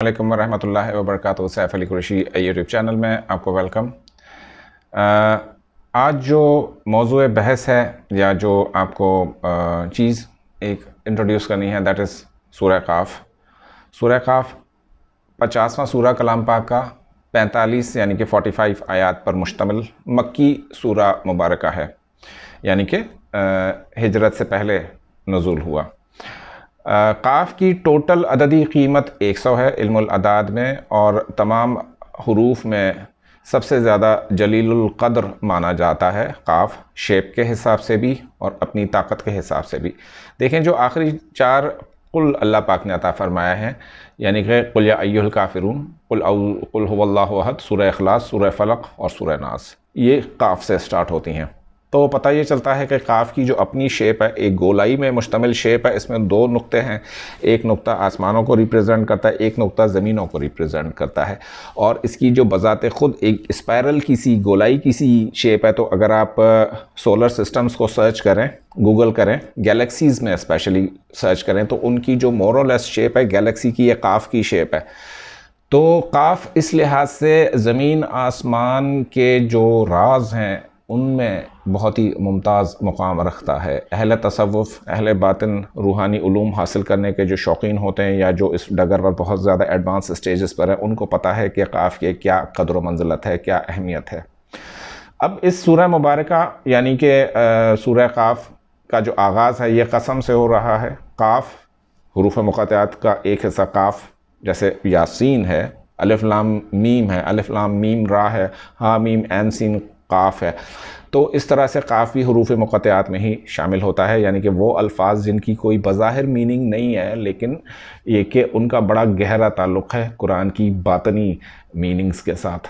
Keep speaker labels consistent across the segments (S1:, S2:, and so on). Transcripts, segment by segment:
S1: علیکم ورحمۃ اللہ وبرکاتہ۔ سیف علی قریشی یوٹیوب چینل میں آپ کو ویلکم۔ آج جو موضوع بحث ہے یا جو آپ کو چیز ایک انٹروڈیوس کرنی ہے دیٹ از سورہ قاف۔ سورہ قاف 50واں سورہ کلام پاک کا 45 یعنی کہ 45 آیات پر مشتمل مکی سورہ مبارکہ ہے، یعنی کہ ہجرت سے پہلے نزول ہوا۔ قاف کی ٹوٹل عددی قیمت 100 ہے علم العداد میں، اور تمام حروف میں سب سے زیادہ جلیل القدر مانا جاتا ہے قاف، شیپ کے حساب سے بھی اور اپنی طاقت کے حساب سے بھی۔ دیکھیں جو آخری 4 قل اللہ پاک نے عطا فرمایا ہے، یعنی کہ قل یا ایھا الکافرون، قل هو اللہ احد، سورہ اخلاص، سورہ فلق اور سورہ ناس، یہ قاف سے سٹارٹ ہوتی ہیں۔ تو پتہ یہ چلتا ہے کہ قاف کی جو اپنی شیپ ہے، ایک گولائی میں مشتمل شیپ ہے، اس میں 2 نقطے ہیں، ایک نقطہ آسمانوں کو ریپریزنٹ کرتا ہے، ایک نقطہ زمینوں کو ریپریزنٹ کرتا ہے، اور اس کی جو بذات خود ایک اسپائرل کی سی گولائی کی سی شیپ ہے۔ تو اگر آپ سولر سسٹمز کو سرچ کریں، گوگل کریں، گیلیکسیز میں اسپیشلی سرچ کریں، تو ان کی جو مور اور لیس شیپ ہے گیلیکسی کی، یہ قاف کی شیپ ہے۔ تو قاف اس لحاظ سے زمین آسمان کے جو راز ہیں ان میں بہت ہی ممتاز مقام رکھتا ہے۔ اہل تصوف، اہل باطن، روحانی علوم حاصل کرنے کے جو شوقین ہوتے ہیں یا جو اس ڈگر پر بہت زیادہ ایڈوانس سٹیجز پر ہیں، ان کو پتہ ہے کہ قاف کی کیا قدر و منزلت ہے، کیا اہمیت ہے۔ اب اس سورہ مبارکہ یعنی کہ سورہ قاف کا جو آغاز ہے یہ قسم سے ہو رہا ہے۔ قاف حروف مقطعات کا ایک حصہ قاف، جیسے یاسین ہے، الف لام میم ہے، الف لام میم را ہے، ہا میم عین سین قاف ہے، تو اس طرح سے قاف بھی حروف مقطعات میں ہی شامل ہوتا ہے، یعنی کہ وہ الفاظ جن کی کوئی بظاہر میننگ نہیں ہے، لیکن یہ کہ ان کا بڑا گہرا تعلق ہے قرآن کی باطنی میننگز کے ساتھ۔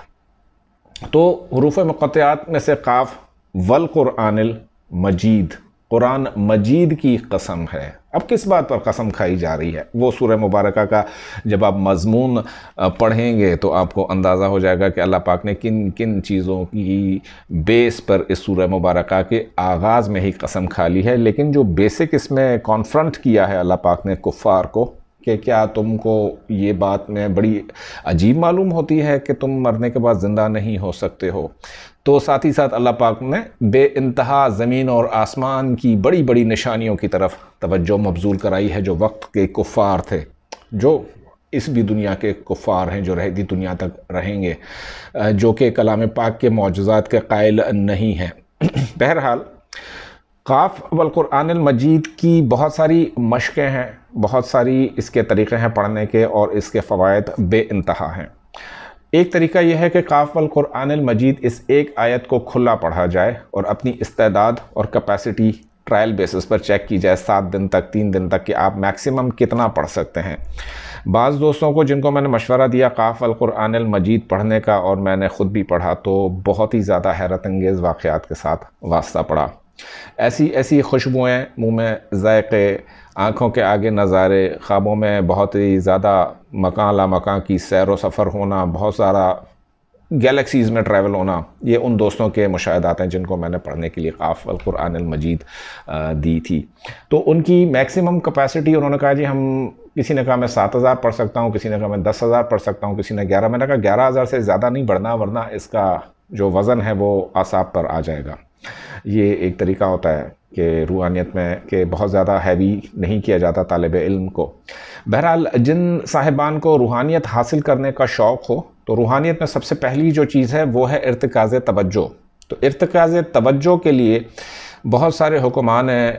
S1: تو حروف مقطعات میں سے قاف والقرآن المجید، قرآن مجید کی قسم ہے۔ اب کس بات پر قسم کھائی جا رہی ہے؟ وہ سورہ مبارکہ کا جب آپ مضمون پڑھیں گے تو آپ کو اندازہ ہو جائے گا کہ اللہ پاک نے کن کن چیزوں کی بیس پر اس سورہ مبارکہ کے آغاز میں ہی قسم کھا لی ہے۔ لیکن جو بیسک اس میں کانفرنٹ کیا ہے اللہ پاک نے کفار کو کہ کیا تم کو یہ بات میں بڑی عجیب معلوم ہوتی ہے کہ تم مرنے کے بعد زندہ نہیں ہو سکتے ہو، تو ساتھ ہی ساتھ اللہ پاک نے بے انتہا زمین اور آسمان کی بڑی بڑی نشانیوں کی طرف توجہ مبذول کرائی ہے جو وقت کے کفار تھے، جو اس بھی دنیا کے کفار ہیں، جو رہتی دنیا تک رہیں گے، جو کہ کلام پاک کے معجزات کے قائل نہیں ہیں۔ بہرحال قاف والقرآن المجید کی بہت ساری مشقیں ہیں، بہت ساری اس کے طریقے ہیں پڑھنے کے، اور اس کے فوائد بے انتہا ہیں۔ ایک طریقہ یہ ہے کہ قاف والقرآن المجید اس ایک آیت کو کھلا پڑھا جائے اور اپنی استعداد اور کیپیسٹی ٹرائل بیسس پر چیک کی جائے 7 دن تک، 3 دن تک، کہ آپ میکسیمم کتنا پڑھ سکتے ہیں۔ بعض دوستوں کو جن کو میں نے مشورہ دیا قاف والقرآن المجید پڑھنے کا، اور میں نے خود بھی پڑھا، تو بہت ہی زیادہ حیرت انگیز واقعات کے ساتھ واسطہ پڑا۔ ایسی ایسی خوشبوئیں، منہ میں ذائقے، آنکھوں کے آگے نظارے، خوابوں میں بہت ہی زیادہ مکان لا مکان کی سیر و سفر ہونا، بہت سارا گیلیکسیز میں ٹریول ہونا، یہ ان دوستوں کے مشاہدات ہیں جن کو میں نے پڑھنے کے لیے قاف والقرآن المجید دی تھی۔ تو ان کی میکسیمم کیپیسٹی انہوں نے کہا جی ہم، کسی نے کہا میں 7000 پڑھ سکتا ہوں، کسی نے کہا میں 10000 پڑھ سکتا ہوں، کسی نے 11، میں نے کہا 11000 سے زیادہ نہیں بڑھنا، ورنہ اس کا جو وزن ہے وہ اعصاب پر آ جائے گا۔ یہ ایک طریقہ ہوتا ہے کہ روحانیت میں کہ بہت زیادہ ہیوی نہیں کیا جاتا طالب علم کو۔ بہرحال جن صاحبان کو روحانیت حاصل کرنے کا شوق ہو، تو روحانیت میں سب سے پہلی جو چیز ہے وہ ہے ارتکاز توجہ۔ تو ارتکاز توجہ کے لیے بہت سارے حکمان ہیں،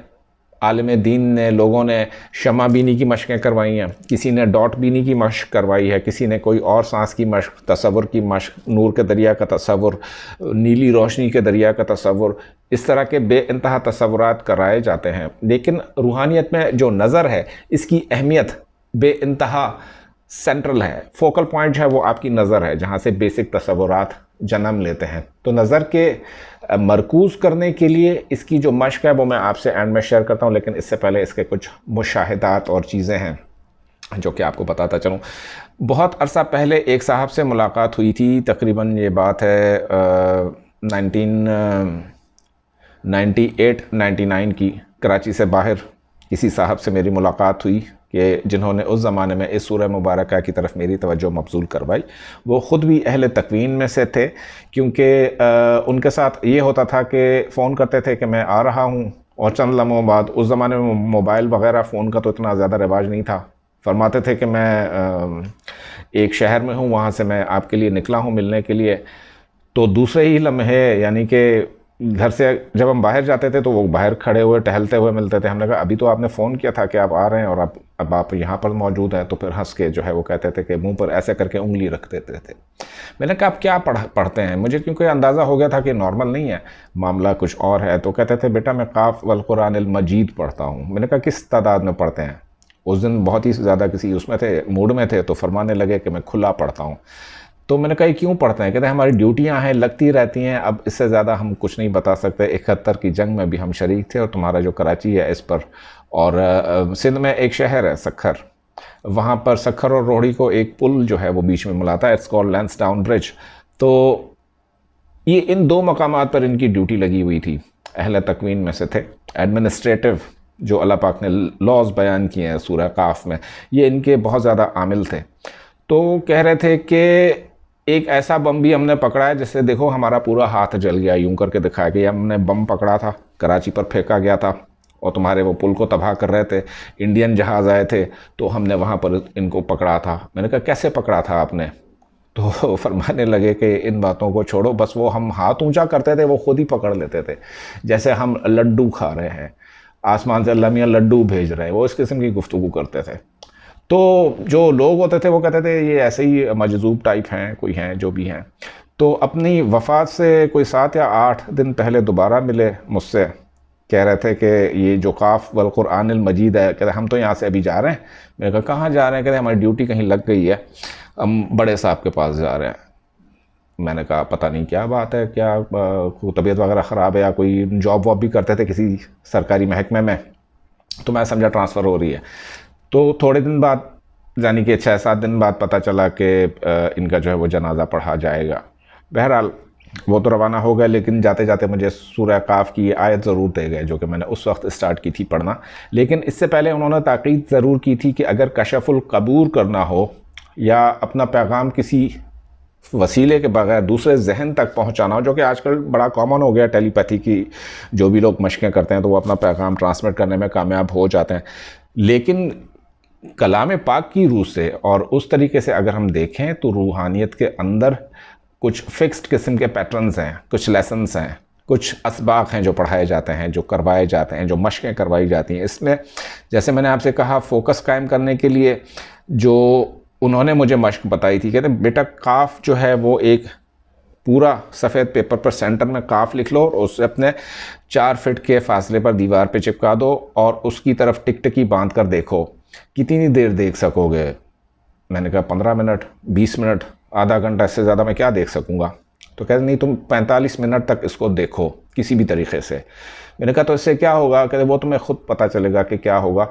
S1: عالم دین نے، لوگوں نے شمع بینی کی مشقیں کروائی ہیں، کسی نے ڈاٹ بینی کی مشق کروائی ہے، کسی نے کوئی اور سانس کی مشق، تصور کی مشق، نور کے دریا کا تصور، نیلی روشنی کے دریا کا تصور، اس طرح کے بے انتہا تصورات کرائے جاتے ہیں۔ لیکن روحانیت میں جو نظر ہے اس کی اہمیت بے انتہا سینٹرل ہے، فوکل پوائنٹ ہے وہ آپ کی نظر ہے، جہاں سے بیسک تصورات جنم لیتے ہیں۔ تو نظر کے مرکوز کرنے کے لیے اس کی جو مشق ہے وہ میں آپ سے اینڈ میں شیئر کرتا ہوں، لیکن اس سے پہلے اس کے کچھ مشاہدات اور چیزیں ہیں جو کہ آپ کو بتاتا چلوں۔ بہت عرصہ پہلے ایک صاحب سے ملاقات ہوئی تھی، تقریباً یہ بات ہے 1998-99 کی، کراچی سے باہر کسی صاحب سے میری ملاقات ہوئی کہ جنہوں نے اس زمانے میں اس سورہ مبارکہ کی طرف میری توجہ مبذول کروائی، وہ خود بھی اہل تکوین میں سے تھے، کیونکہ ان کے ساتھ یہ ہوتا تھا کہ فون کرتے تھے کہ میں آ رہا ہوں، اور چند لمحوں بعد، اس زمانے میں موبائل وغیرہ فون کا تو اتنا زیادہ رواج نہیں تھا، فرماتے تھے کہ میں ایک شہر میں ہوں، وہاں سے میں آپ کے لیے نکلا ہوں ملنے کے لیے، تو دوسرے ہی لمحے، یعنی کہ گھر سے جب ہم باہر جاتے تھے تو وہ باہر کھڑے ہوئے ٹہلتے ہوئے ملتے تھے. ہم نے کہا ابھی تو آپ نے فون کیا تھا کہ آپ آ رہے ہیں اور اب آپ یہاں پر موجود ہیں. تو پھر ہنس کے جو ہے وہ کہتے تھے کہ منہ پر ایسے کر کے انگلی رکھ دیتے تھے. میں نے کہا آپ کیا پڑھتے ہیں؟ مجھے کیونکہ اندازہ ہو گیا تھا کہ نارمل نہیں ہے، معاملہ کچھ اور ہے. تو کہتے تھے بیٹا میں قاف والقرآن المجید پڑھتا ہوں. میں نے کہا کس تعداد میں پڑھتے ہیں؟ اس دن بہت ہی زیادہ کسی اس میں تھے، موڈ میں تھے، تو فرمانے لگے کہ میں کھلا پڑھتا ہوں. تو میں نے کہا یہ کیوں پڑھتے ہیں؟ کہتے ہیں ہماری ڈیوٹیاں ہیں، لگتی رہتی ہیں، اب اس سے زیادہ ہم کچھ نہیں بتا سکتے. 71 کی جنگ میں بھی ہم شریک تھے، اور تمہارا جو کراچی ہے اس پر، اور سندھ میں ایک شہر ہے سکھر، وہاں پر سکھر اور روہڑی کو ایک پل جو ہے وہ بیچ میں ملاتا ہے، اٹس کالڈ لینسڈاؤن برج. تو یہ ان دو مقامات پر ان کی ڈیوٹی لگی ہوئی تھی. اہل تکوین میں سے تھے. ایڈمنسٹریٹو جو اللہ پاک نے لاز بیان کیے ہیں سورہ قاف میں، یہ ان کے بہت زیادہ عامل تھے. تو کہہ رہے تھے کہ ایک ایسا بم بھی ہم نے پکڑا ہے جس سے دیکھو ہمارا پورا ہاتھ جل گیا، یوں کر کے دکھایا کہ ہم نے بم پکڑا تھا، کراچی پر پھینکا گیا تھا اور تمہارے وہ پل کو تباہ کر رہے تھے، انڈین جہاز آئے تھے تو ہم نے وہاں پر ان کو پکڑا تھا. میں نے کہا کیسے پکڑا تھا آپ نے؟ تو فرمانے لگے کہ ان باتوں کو چھوڑو، بس وہ ہم ہاتھ اونچا کرتے تھے وہ خود ہی پکڑ لیتے تھے، جیسے ہم لڈو کھا رہے ہیں، آسمان سے اللہ میاں لڈو بھیج رہے ہیں، وہ اس قسم کی گفتگو کرتے تھے. تو جو لوگ ہوتے تھے وہ کہتے تھے یہ ایسے ہی مجذوب ٹائپ ہیں، کوئی ہیں جو بھی ہیں. تو اپنی وفات سے کوئی 7 یا 8 دن پہلے دوبارہ ملے مجھ سے، کہہ رہے تھے کہ یہ جو قاف والقرآن المجید ہے، کہتے ہیں ہم تو یہاں سے ابھی جا رہے ہیں. میں نے کہا کہاں جا رہے ہیں؟ کہتے ہیں ہماری ڈیوٹی کہیں لگ گئی ہے، ہم بڑے صاحب کے پاس جا رہے ہیں. میں نے کہا پتہ نہیں کیا بات ہے، کیا کوئی طبیعت وغیرہ خراب ہے یا کوئی جاب واب بھی کرتے تھے کسی سرکاری محکمے میں، تو میں سمجھا ٹرانسفر ہو رہی ہے. تو تھوڑے دن بعد، یعنی کہ 6-7 دن بعد پتہ چلا کہ ان کا جو ہے وہ جنازہ پڑھا جائے گا. بہرحال وہ تو روانہ ہو گئے، لیکن جاتے جاتے مجھے سورہ قاف کی یہ آیت ضرور دے گئے جو کہ میں نے اس وقت اسٹارٹ کی تھی پڑھنا. لیکن اس سے پہلے انہوں نے تاکید ضرور کی تھی کہ اگر کشف القبور کرنا ہو یا اپنا پیغام کسی وسیلے کے بغیر دوسرے ذہن تک پہنچانا ہو، جو کہ آج کل بڑا کامن ہو گیا، ٹیلی پیتھی کی جو بھی لوگ مشقیں کرتے ہیں تو وہ اپنا پیغام ٹرانسمٹ کرنے میں کامیاب ہو جاتے ہیں. لیکن کلام پاک کی روح سے اور اس طریقے سے اگر ہم دیکھیں تو روحانیت کے اندر کچھ فکسڈ قسم کے پیٹرنز ہیں، کچھ لیسنز ہیں، کچھ اسباق ہیں جو پڑھائے جاتے ہیں، جو کروائے جاتے ہیں، جو مشقیں کروائی جاتی ہیں. اس میں جیسے میں نے آپ سے کہا فوکس قائم کرنے کے لیے جو انہوں نے مجھے مشق بتائی تھی، کہتے ہیں بیٹا قاف جو ہے وہ ایک پورا سفید پیپر پر سینٹر میں قاف لکھ لو اور اسے اپنے 4 فٹ کے فاصلے پر دیوار پہ چپکا دو اور اس کی طرف ٹک ٹکی باندھ کر دیکھو. کتنی دیر دیکھ سکو گے؟ میں نے کہا 15 منٹ، 20 منٹ، آدھا گھنٹہ، اس سے زیادہ میں کیا دیکھ سکوں گا؟ تو کہتے نہیں تم 45 منٹ تک اس کو دیکھو کسی بھی طریقے سے. میں نے کہا تو اس سے کیا ہوگا؟ کہتے وہ تمہیں خود پتہ چلے گا کہ کیا ہوگا.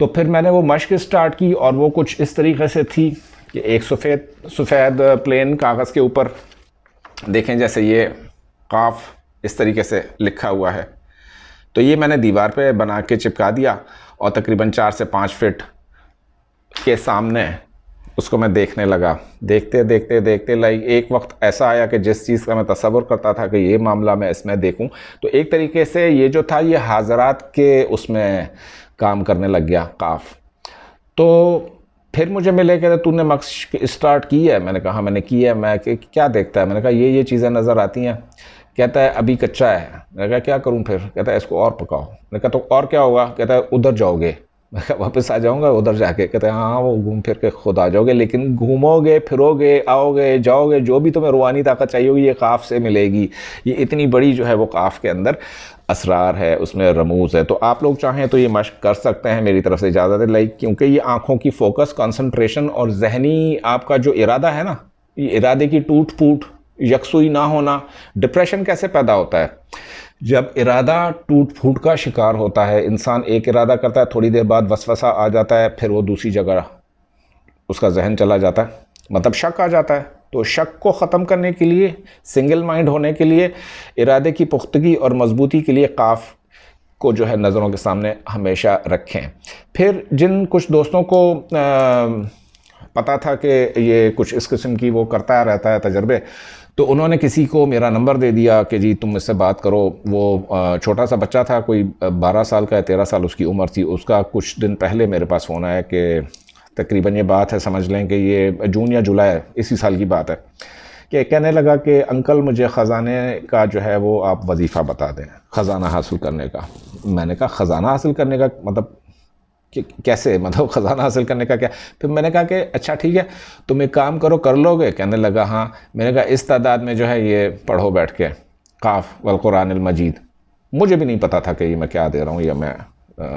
S1: تو پھر میں نے وہ مشق سٹارٹ کی اور وہ کچھ اس طریقے سے تھی کہ ایک سفید پلین کاغذ کے اوپر دیکھیں جیسے یہ قاف اس طریقے سے لکھا ہوا ہے، تو یہ میں نے دیوار پہ بنا کے چپکا دیا اور تقریباً 4 سے 5 فٹ کے سامنے اس کو میں دیکھنے لگا. دیکھتے دیکھتے دیکھتے ایک وقت ایسا آیا کہ جس چیز کا میں تصور کرتا تھا کہ یہ معاملہ میں اس میں دیکھوں، تو ایک طریقے سے یہ جو تھا یہ حاضرات کے اس میں کام کرنے لگ گیا قاف. تو پھر مجھے ملے کہ تو نے مشق اسٹارٹ کی ہے؟ میں نے کہا میں نے کی ہے. میں کہ کیا دیکھتا ہے؟ میں نے کہا یہ چیزیں نظر آتی ہیں. کہتا ہے ابھی کچا ہے. میں نے کہا کیا کروں پھر؟ کہتا ہے اس کو اور پکاؤ. میں نے کہا تو اور کیا ہوگا؟ کہتا ہے ادھر جاؤ گے. میں کہا واپس آ جاؤں گا ادھر جا کے؟ کہتا ہے ہاں وہ گھوم پھر کے خود آ جاؤ گے، لیکن گھومو گے پھرو گے آؤ گے جاؤ گے، جو بھی تمہیں روحانی طاقت چاہیے ہوگی یہ قاف سے ملے گی. یہ اتنی بڑی جو ہے وہ قاف کے اندر اسرار ہے، اس میں رموز ہے. تو آپ لوگ چاہیں تو یہ مشق کر سکتے ہیں، میری طرف سے اجازت ہے. کیونکہ یہ آنکھوں کی فوکس، کنسنٹریشن اور ذہنی آپ کا جو ارادہ ہے نا، یہ ارادے کی ٹوٹ پھوٹ، یکسوئی نہ ہونا. ڈپریشن کیسے پیدا ہوتا ہے؟ جب ارادہ ٹوٹ پھوٹ کا شکار ہوتا ہے، انسان ایک ارادہ کرتا ہے، تھوڑی دیر بعد وسوسہ آ جاتا ہے، پھر وہ دوسری جگہ اس کا ذہن چلا جاتا ہے، مطلب شک آ جاتا ہے. تو شک کو ختم کرنے کے لیے، سنگل مائنڈ ہونے کے لیے، ارادے کی پختگی اور مضبوطی کے لیے قاف کو جو ہے نظروں کے سامنے ہمیشہ رکھیں۔ پھر جن کچھ دوستوں کو پتہ تھا کہ یہ کچھ اس قسم کی وہ کرتا رہتا ہے تجربے، تو انہوں نے کسی کو میرا نمبر دے دیا کہ جی تم اس سے بات کرو۔ وہ چھوٹا سا بچہ تھا، کوئی 12 سال کا ہے، 13 سال اس کی عمر تھی۔ اس کا کچھ دن پہلے میرے پاس فون آیا کہ تقریباً یہ بات ہے، سمجھ لیں کہ یہ جون یا جولائی اسی سال کی بات ہے، کہ کہنے لگا کہ انکل مجھے خزانے کا جو ہے وہ آپ وظیفہ بتا دیں، خزانہ حاصل کرنے کا۔ میں نے کہا خزانہ حاصل کرنے کا مطلب کیسے، مطلب خزانہ حاصل کرنے کا کیا؟ پھر میں نے کہا کہ اچھا ٹھیک ہے تم ایک کام کرو، کر لو گے؟ کہنے لگا ہاں۔ میں نے کہا اس تعداد میں جو ہے یہ پڑھو بیٹھ کے قاف والقرآن المجید۔ مجھے بھی نہیں پتا تھا کہ یہ میں کیا دے رہا ہوں، یا میں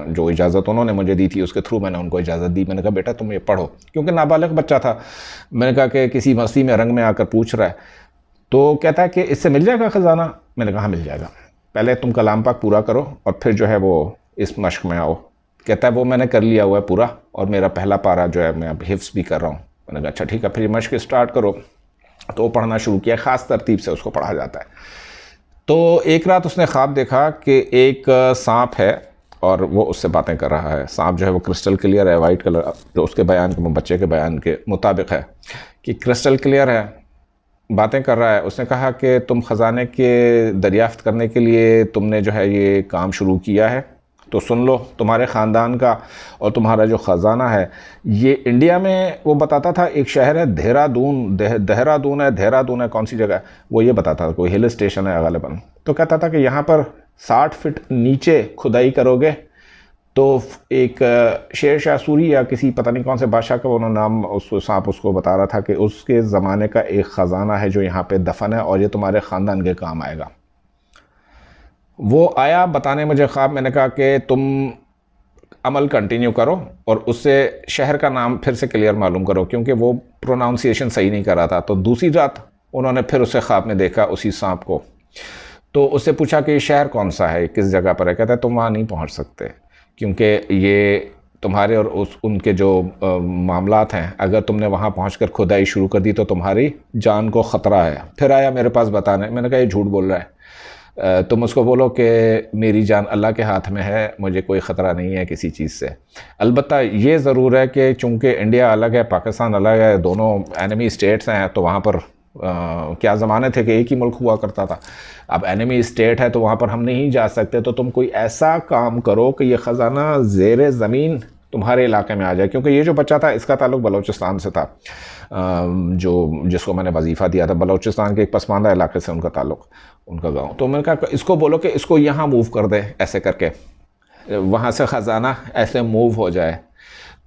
S1: جو اجازت انہوں نے مجھے دی تھی اس کے تھرو میں نے ان کو اجازت دی۔ میں نے کہا بیٹا تم یہ پڑھو، کیونکہ نابالغ بچہ تھا۔ میں نے کہا کہ کسی مستی میں رنگ میں آ کر پوچھ رہا ہے، تو کہتا ہے کہ اس سے مل جائے گا خزانہ؟ میں نے کہا ہاں مل جائے گا، پہلے تم کلام پاک پورا کرو اور پھر جو ہے وہ اس مشق میں آؤ۔ کہتا ہے وہ میں نے کر لیا ہوا ہے پورا، اور میرا پہلا پارہ جو ہے میں اب حفظ بھی کر رہا ہوں۔ میں نے کہا اچھا ٹھیک ہے، پھر یہ مشق اسٹارٹ کرو۔ تو وہ پڑھنا شروع کیا، خاص ترتیب سے اس کو پڑھا جاتا ہے۔ تو ایک رات اس نے خواب دیکھا کہ ایک سانپ ہے اور وہ اس سے باتیں کر رہا ہے۔ سانپ جو ہے وہ کرسٹل کلیئر ہے، وائٹ کلر، جو اس کے بیان کے بچے کے بیان کے مطابق ہے کہ کرسٹل کلیئر ہے، باتیں کر رہا ہے۔ اس نے کہا کہ تم خزانے کے دریافت کرنے کے لیے تم نے جو ہے یہ کام شروع کیا ہے، تو سن لو، تمہارے خاندان کا اور تمہارا جو خزانہ ہے یہ انڈیا میں، وہ بتاتا تھا ایک شہر ہے دہرادون ہے، کون سی جگہ ہے وہ یہ بتاتا تھا، کوئی ہل اسٹیشن ہے غالباً۔ تو کہتا تھا کہ یہاں پر 60 فٹ نیچے کھدائی کرو گے تو ایک شیر شاہ سوری یا کسی پتہ نہیں کون سے بادشاہ کا انہوں نام اس سانپ اس کو بتا رہا تھا کہ اس کے زمانے کا ایک خزانہ ہے جو یہاں پہ دفن ہے اور یہ تمہارے خاندان کے کام آئے گا۔ وہ آیا بتانے مجھے خواب۔ میں نے کہا کہ تم عمل کنٹینیو کرو اور اس سے شہر کا نام پھر سے کلیئر معلوم کرو، کیونکہ وہ پروناؤنسیشن صحیح نہیں کر رہا تھا۔ تو دوسری رات انہوں نے پھر اسے خواب میں دیکھا اسی سانپ کو، تو اس سے پوچھا کہ یہ شہر کون سا ہے، کس جگہ پر ہے؟ کہتا ہے تم وہاں نہیں پہنچ سکتے، کیونکہ یہ تمہارے اور ان کے جو معاملات ہیں، اگر تم نے وہاں پہنچ کر کھدائی شروع کر دی تو تمہاری جان کو خطرہ ہے۔ پھر آیا میرے پاس بتانے، میں نے کہا یہ جھوٹ بول رہا ہے، تم اس کو بولو کہ میری جان اللہ کے ہاتھ میں ہے، مجھے کوئی خطرہ نہیں ہے کسی چیز سے۔ البتہ یہ ضرور ہے کہ چونکہ انڈیا الگ ہے، پاکستان الگ ہے، دونوں اینمی اسٹیٹس ہیں، تو وہاں پر کیا زمانے تھے کہ ایک ہی ملک ہوا کرتا تھا، اب اینمی اسٹیٹ ہے تو وہاں پر ہم نہیں جا سکتے، تو تم کوئی ایسا کام کرو کہ یہ خزانہ زیر زمین تمہارے علاقے میں آ جائے۔ کیونکہ یہ جو بچہ تھا اس کا تعلق بلوچستان سے تھا، جس کو میں نے وظیفہ دیا تھا، بلوچستان کے ایک پسماندہ علاقے سے ان کا تعلق، ان کا گاؤں۔ تو میں نے کہا اس کو بولو کہ اس کو یہاں موو کر دے، ایسے کر کے وہاں سے خزانہ ایسے موو ہو جائے۔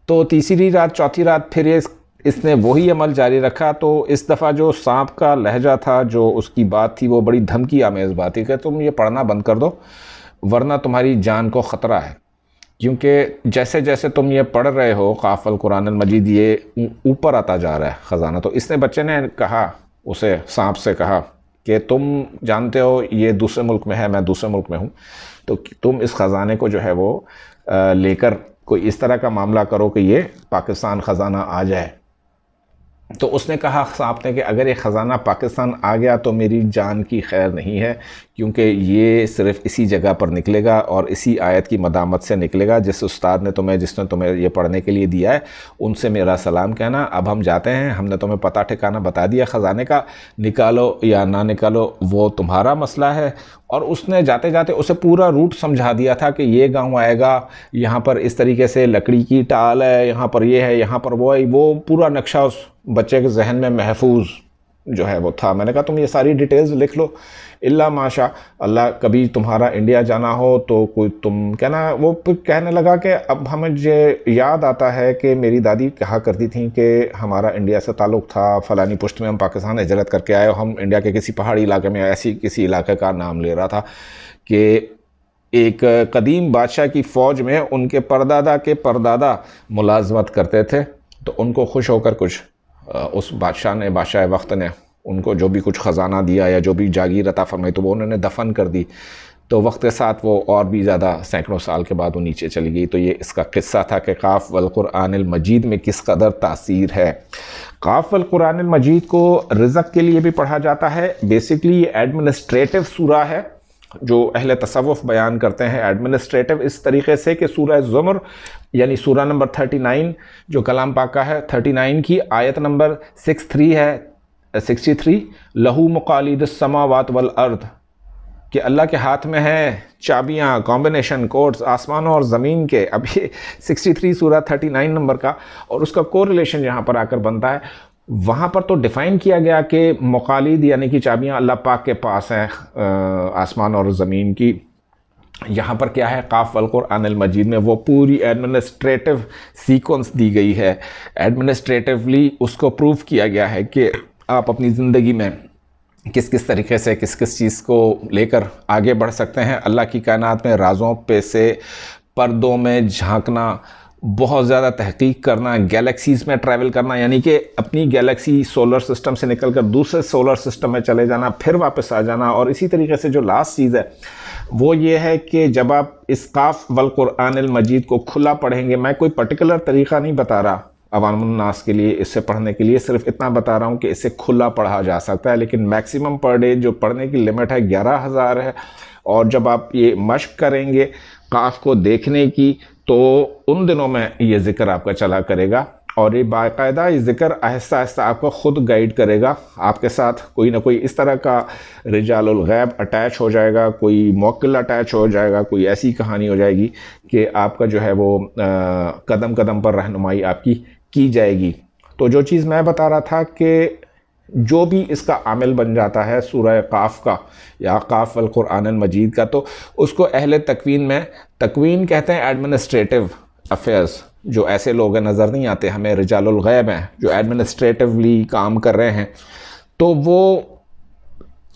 S1: تو تیسری رات چوتھی رات پھر اس نے وہی عمل جاری رکھا۔ تو اس دفعہ جو سانپ کا لہجہ تھا، جو اس کی بات تھی، وہ بڑی دھمکی آمیز بات تھی کہ تم یہ پڑھنا بند کر دو ورنہ تمہاری جان کو خطرہ ہے، کیونکہ جیسے جیسے تم یہ پڑھ رہے ہو قاف القرآن المجید، یہ اوپر آتا جا رہا ہے خزانہ۔ تو اس نے بچے نے کہا، اسے سانپ سے کہا کہ تم جانتے ہو یہ دوسرے ملک میں ہے، میں دوسرے ملک میں ہوں، تو تم اس خزانے کو جو ہے وہ لے کر کوئی اس طرح کا معاملہ کرو کہ یہ پاکستان خزانہ آ جائے۔ تو اس نے کہا سانپ نے کہ اگر یہ خزانہ پاکستان آ گیا تو میری جان کی خیر نہیں ہے، کیونکہ یہ صرف اسی جگہ پر نکلے گا اور اسی آیت کی مدامت سے نکلے گا۔ جس استاد نے جس نے تمہیں یہ پڑھنے کے لیے دیا ہے ان سے میرا سلام کہنا۔ اب ہم جاتے ہیں، ہم نے تمہیں پتہ ٹھکانہ بتا دیا خزانے کا، نکالو یا نہ نکالو وہ تمہارا مسئلہ ہے۔ اور اس نے جاتے جاتے اسے پورا روٹ سمجھا دیا تھا کہ یہ گاؤں آئے گا، یہاں پر اس طریقے سے لکڑی کی ٹال ہے، یہاں پر یہ ہے، یہاں پر وہ ہے، وہ پورا نقشہ اس بچے کے ذہن میں محفوظ جو ہے وہ تھا۔ میں نے کہا تم یہ ساری ڈیٹیلز لکھ لو، اللہ ماشاء اللہ کبھی تمہارا انڈیا جانا ہو تو کوئی تم کہنا۔ وہ پھر کہنے لگا کہ اب ہمیں یاد آتا ہے کہ میری دادی کہا کرتی تھیں کہ ہمارا انڈیا سے تعلق تھا، فلانی پشت میں ہم پاکستان ہجرت کر کے آئے، ہم انڈیا کے کسی پہاڑی علاقے میں ایسی کسی علاقے کا نام لے رہا تھا کہ ایک قدیم بادشاہ کی فوج میں ان کے پردادا ملازمت کرتے تھے، تو ان کو خوش ہو کر کچھ اس بادشاہ وقت نے ان کو جو بھی کچھ خزانہ دیا یا جو بھی جاگیر عطا فرمائی تو وہ انہوں نے دفن کر دی۔ تو وقت کے ساتھ وہ اور بھی زیادہ سینکڑوں سال کے بعد وہ نیچے چلی گئی۔ تو یہ اس کا قصہ تھا کہ قاف والقرآن المجید میں کس قدر تاثیر ہے۔ قاف والقرآن المجید کو رزق کے لیے بھی پڑھا جاتا ہے۔ بیسکلی یہ ایڈمنسٹریٹو سورہ ہے جو اہل تصوف بیان کرتے ہیں ایڈمنسٹریٹو اس طریقے سے کہ سورہ زمر یعنی سورہ نمبر 39 جو کلام پاک کا ہے 39 کی آیت نمبر 63 ہے 63 لہو مقالید السماوات والارض کہ اللہ کے ہاتھ میں ہے چابیاں کمبینیشن کوڈز آسمانوں اور زمین کے. اب یہ 63 سورہ 39 نمبر کا اور اس کا کوریلیشن یہاں پر آ کر بنتا ہے. وہاں پر تو ڈیفائن کیا گیا کہ مقالید یعنی کہ چابیاں اللہ پاک کے پاس ہیں آسمان اور زمین کی. یہاں پر کیا ہے قاف والقرآن المجید میں وہ پوری ایڈمنسٹریٹو سیکوینس دی گئی ہے. ایڈمنسٹریٹولی اس کو پروف کیا گیا ہے کہ آپ اپنی زندگی میں کس کس طریقے سے کس چیز کو لے کر آگے بڑھ سکتے ہیں. اللہ کی کائنات میں رازوں پہ سے پردوں میں جھانکنا, بہت زیادہ تحقیق کرنا, گیلیکسیز میں ٹریول کرنا یعنی کہ اپنی گیلیکسی سولر سسٹم سے نکل کر دوسرے سولر سسٹم میں چلے جانا, پھر واپس آ جانا. اور اسی طریقے سے جو لاسٹ چیز ہے وہ یہ ہے کہ جب آپ اس قاف والقرآن المجید کو کھلا پڑھیں گے, میں کوئی پرٹیکولر طریقہ نہیں بتا رہا عوام الناس کے لیے اس سے پڑھنے کے لیے, صرف اتنا بتا رہا ہوں کہ اسے کھلا پڑھا جا سکتا ہے, لیکن میکسیمم پر ڈے جو پڑھنے کی لمٹ ہے 11,000 ہے. اور جب آپ یہ مشق کریں گے قاف کو دیکھنے کی تو ان دنوں میں یہ ذکر آپ کا چلا کرے گا, اور یہ باقاعدہ یہ ذکر آہستہ آہستہ آپ کو خود گائیڈ کرے گا. آپ کے ساتھ کوئی نہ کوئی اس طرح کا رجال الغیب اٹیچ ہو جائے گا, کوئی موکل اٹیچ ہو جائے گا, کوئی ایسی کہانی ہو جائے گی کہ آپ کا جو ہے وہ قدم قدم پر رہنمائی آپ کی جائے گی. تو جو چیز میں بتا رہا تھا کہ جو بھی اس کا عامل بن جاتا ہے سورہ قاف کا یا قاف والقرآن المجید کا, تو اس کو اہل تکوین کہتے ہیں ایڈمنسٹریٹو افیئرز. جو ایسے لوگ ہیں نظر نہیں آتے ہمیں, رجال الغیب ہیں جو ایڈمنسٹریٹولی کام کر رہے ہیں, تو وہ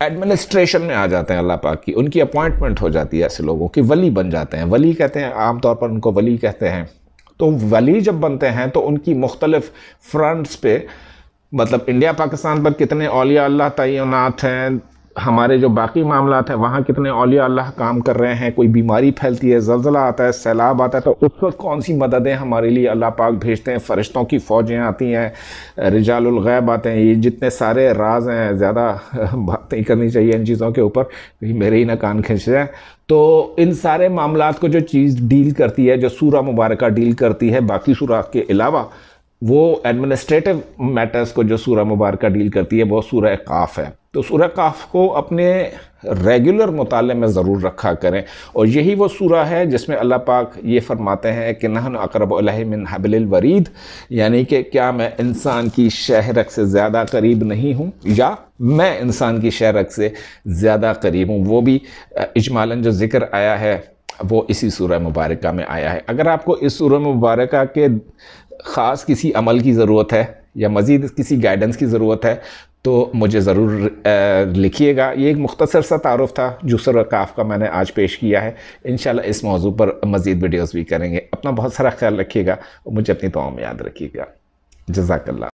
S1: ایڈمنسٹریشن میں آ جاتے ہیں اللہ پاک کی, ان کی اپوائنٹمنٹ ہو جاتی ہے ایسے لوگوں کی, ولی بن جاتے ہیں. ولی کہتے ہیں عام طور پر ان کو ولی کہتے ہیں. تو ولی جب بنتے ہیں تو ان کی مختلف فرنٹس پہ, مطلب انڈیا پاکستان پر کتنے اولیاء اللہ تعینات ہیں, ہمارے جو باقی معاملات ہیں وہاں کتنے اولیاء اللہ کام کر رہے ہیں, کوئی بیماری پھیلتی ہے, زلزلہ آتا ہے, سیلاب آتا ہے, تو اس وقت کون سی مددیں ہمارے لیے اللہ پاک بھیجتے ہیں. فرشتوں کی فوجیں آتی ہیں, رجال الغیب آتے ہیں. یہ جتنے سارے راز ہیں, زیادہ بات نہیں کرنی چاہیے ان چیزوں کے اوپر, میرے ہی نہ کان کھنچ جائیں. تو ان سارے معاملات کو جو چیز ڈیل کرتی ہے, جو سورہ مبارکہ ڈیل کرتی ہے باقی سورہ کے علاوہ, وہ ایڈمنسٹریٹو میٹرز کو جو سورہ مبارکہ ڈیل کرتی ہے وہ سورہ قاف ہے. تو سورہ قاف کو اپنے ریگولر مطالعے میں ضرور رکھا کریں, اور یہی وہ سورہ ہے جس میں اللہ پاک یہ فرماتے ہیں کہ نحن اقرب الیہ من حبل الورید, یعنی کہ کیا میں انسان کی شہرک سے زیادہ قریب نہیں ہوں, یا میں انسان کی شہرک سے زیادہ قریب ہوں. وہ بھی اجمالاً جو ذکر آیا ہے وہ اسی سورہ مبارکہ میں آیا ہے. اگر آپ کو اس سورہ مبارکہ کے خاص کسی عمل کی ضرورت ہے یا مزید کسی گائیڈنس کی ضرورت ہے تو مجھے ضرور لکھیے گا. یہ ایک مختصر سا تعارف تھا جو سورہ قاف کا میں نے آج پیش کیا ہے. انشاءاللہ اس موضوع پر مزید ویڈیوز بھی کریں گے. اپنا بہت سارا خیال رکھیے گا اور مجھے اپنی دعاؤں میں یاد رکھیے گا. جزاک اللہ.